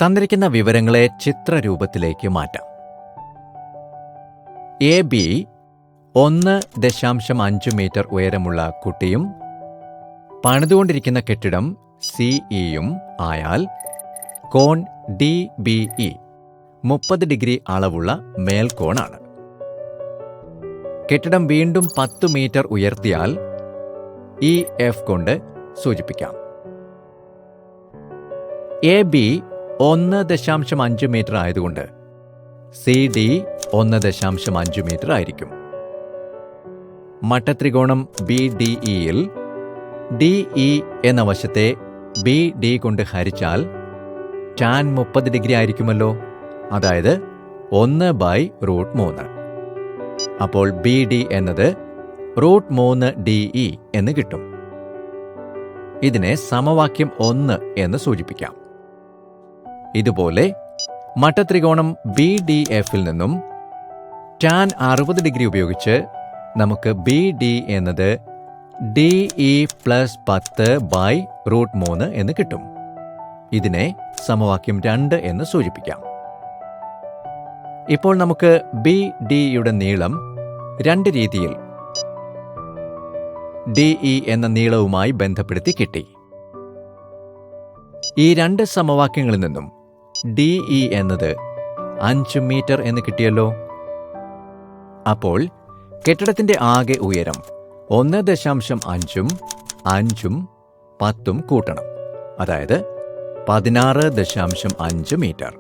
തന്നിരിക്കുന്ന വിവരങ്ങളെ ചിത്രരൂപത്തിലേക്ക് മാറ്റാം. എ ബി 1.5 മീറ്റർ ഉയരമുള്ള കുട്ടിയും പണിതുകൊണ്ടിരിക്കുന്ന കെട്ടിടം സിഇയും ആയാൽ കോൺ ഡി ബി ഇ 30 ഡിഗ്രി അളവുള്ള മേൽക്കോണാണ്. കെട്ടിടം വീണ്ടും 10 മീറ്റർ ഉയർത്തിയാൽ ഇ എഫ് കൊണ്ട് സൂചിപ്പിക്കാം. എ ബി 1.5 മീറ്റർ ആയതുകൊണ്ട് സി ഡി 1.5 മീറ്റർ ആയിരിക്കും. മട്ടത്രികോണം ബി ഡി ഇയിൽ ഡി ഇ എന്ന വശത്തെ ബി ഡി കൊണ്ട് ഹരിച്ചാൽ ടാൻ 30 ഡിഗ്രി ആയിരിക്കുമല്ലോ. അതായത് 1/√3. അപ്പോൾ ബി ഡി എന്നത് √3 ഡി ഇ എന്ന് കിട്ടും. ഇതിനെ സമവാക്യം 1 എന്ന് സൂചിപ്പിക്കാം. ഇതുപോലെ മട്ടത്രികോണം ബി ഡി എഫിൽ നിന്നും ടാൻ 60 ഡിഗ്രി ഉപയോഗിച്ച് നമുക്ക് ബി ഡി എന്നത് ഡി ഇ പ്ലസ് 10/√3 എന്ന് കിട്ടും. ഇതിനെ സമവാക്യം 2 എന്ന് സൂചിപ്പിക്കാം. ഇപ്പോൾ നമുക്ക് ബി ഡിയുടെ നീളം 2 രീതിയിൽ ഡി ഇ എന്ന നീളവുമായി ബന്ധപ്പെടുത്തി കിട്ടി. ഈ 2 സമവാക്യങ്ങളിൽ നിന്നും ഡി ഇ എന്നത് 5 മീറ്റർ എന്ന് കിട്ടിയല്ലോ. അപ്പോൾ കെട്ടിടത്തിന്റെ ആകെ ഉയരം 1.5-ഉം 5-ഉം 10-ഉം കൂട്ടണം. അതായത് 16.5 മീറ്റർ.